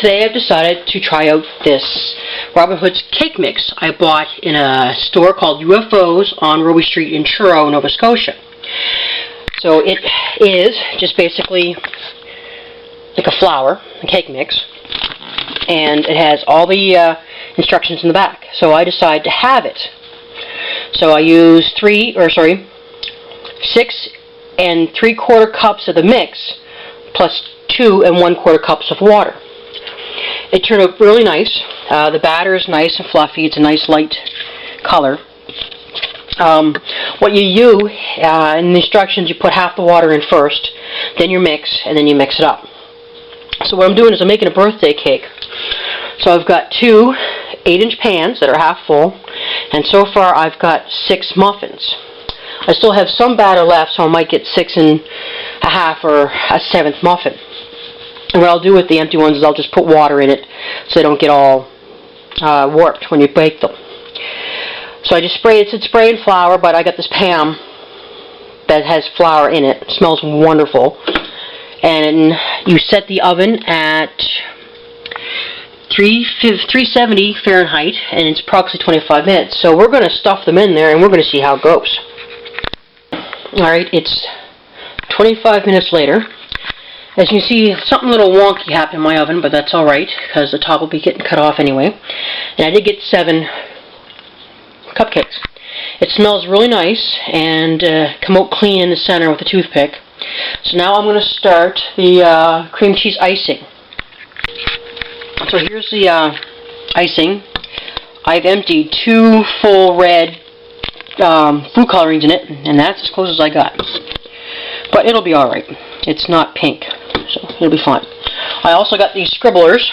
today I've decided to try out this Robin Hood's cake mix I bought in a store called UFOs on Roby Street in Truro, Nova Scotia. So it is just basically like a flour, a cake mix, and it has all the instructions in the back. So I decided to have it. So I use 6 3/4 cups of the mix plus 2 1/4 cups of water. It turned out really nice. The batter is nice and fluffy. It's a nice light color. What you do in the instructions, you put half the water in first, then you mix, and then you mix it up. So what I'm doing is I'm making a birthday cake. So I've got 2 8-inch pans that are half full, and so far I've got 6 muffins. I still have some batter left, so I might get 6 1/2 or a 7th muffin. And what I'll do with the empty ones is I'll just put water in it so they don't get all warped when you bake them. So I just sprayed flour, but I got this Pam that has flour in it. It smells wonderful. And you set the oven at 370 Fahrenheit, and it's approximately 25 minutes. So we're going to stuff them in there, and we're going to see how it goes. Alright, it's 25 minutes later. As you can see, something a little wonky happened in my oven, but that's alright, because the top will be getting cut off anyway. And I did get 7 cupcakes. It smells really nice, and come out clean in the center with a toothpick. So now I'm going to start the cream cheese icing. So here's the icing. I've emptied 2 full red food colorings in it, and that's as close as I got. But it'll be alright. It's not pink, so it'll be fine. I also got these scribblers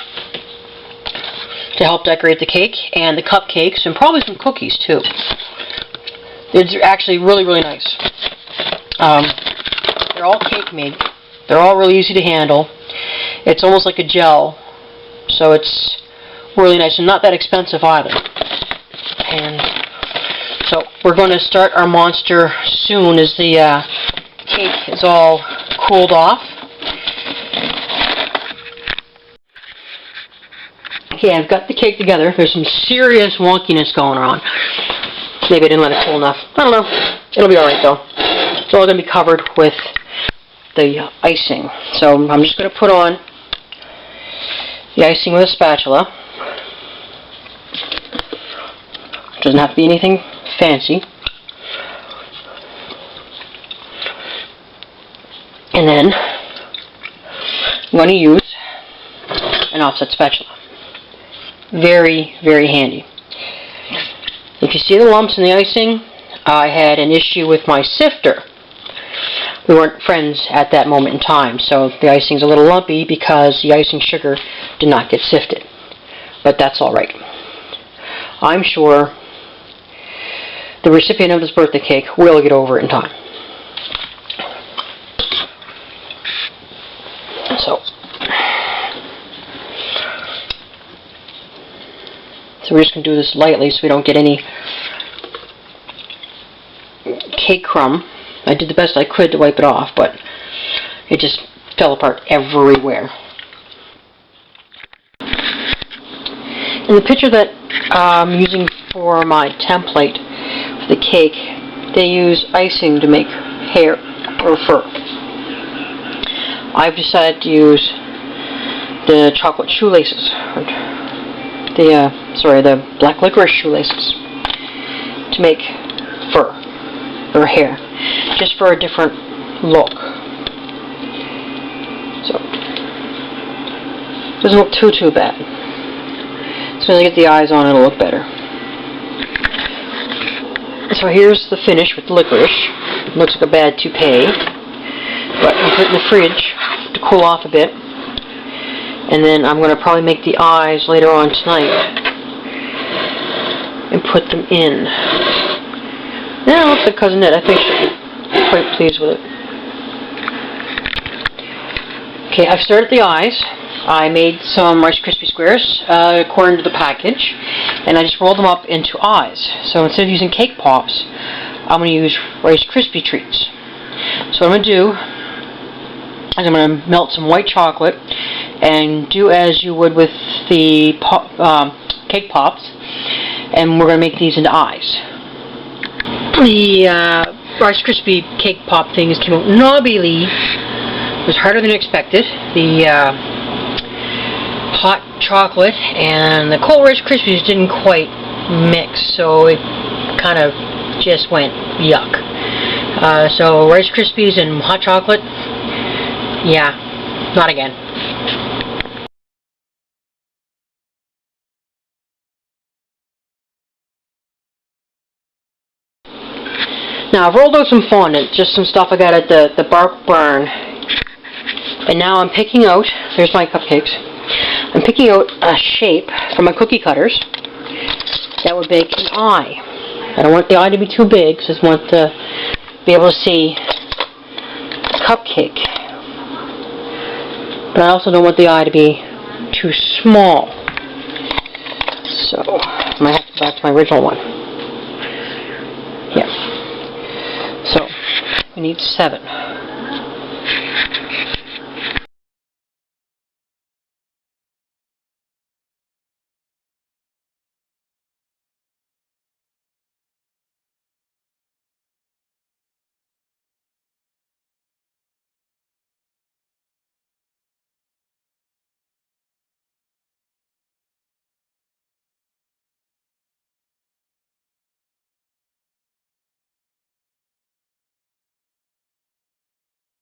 to help decorate the cake, and the cupcakes, and probably some cookies too. It's actually really, really nice. They're all cake made. They're all really easy to handle. It's almost like a gel, so it's really nice and not that expensive either. And so we're going to start our monster soon as the cake is all cooled off. Okay, I've got the cake together. There's some serious wonkiness going on. Maybe I didn't let it cool enough. I don't know. It'll be alright though. It's all going to be covered with the icing. So I'm just going to put on the icing with a spatula. Doesn't have to be anything fancy. And then I'm going to use an offset spatula. Very, very handy. If you see the lumps in the icing, I had an issue with my sifter. We weren't friends at that moment in time, so the icing's a little lumpy because the icing sugar did not get sifted. But that's alright. I'm sure the recipient of this birthday cake will get over it in time. So we're just going to do this lightly so we don't get any cake crumb. I did the best I could to wipe it off, but it just fell apart everywhere. In the picture that I'm using for my template for the cake, they use icing to make hair or fur. I've decided to use the chocolate shoelaces, the black licorice shoelaces, to make fur or hair, just for a different look. So it doesn't look too bad. As soon as I get the eyes on, it'll look better. So here's the finish with the licorice. It looks like a bad toupee, but I'll put it in the fridge to cool off a bit. And then I'm going to probably make the eyes later on tonight and put them in. Yeah, I look like Cousin Ned. I think she'll be quite pleased with it. Okay, I've started the eyes. I made some Rice Krispie squares according to the package, and I just rolled them up into eyes. So instead of using cake pops, I'm going to use Rice Krispie treats. So what I'm going to do is I'm going to melt some white chocolate and do as you would with the cake pops, and we're going to make these into eyes. The Rice Krispie cake pop things came out knobbily. It was harder than expected. The hot chocolate and the cold Rice Krispies didn't quite mix, so it kind of just went yuck. So Rice Krispies and hot chocolate, yeah, not again. Now I've rolled out some fondant, just some stuff I got at the Bark Barn. And now I'm picking out, there's my cupcakes, I'm picking out a shape from my cookie cutters that would make an eye. I don't want the eye to be too big, so I just want to be able to see the cupcake. But I also don't want the eye to be too small. So, I might have to go back to my original one. Yeah. So, we need 7.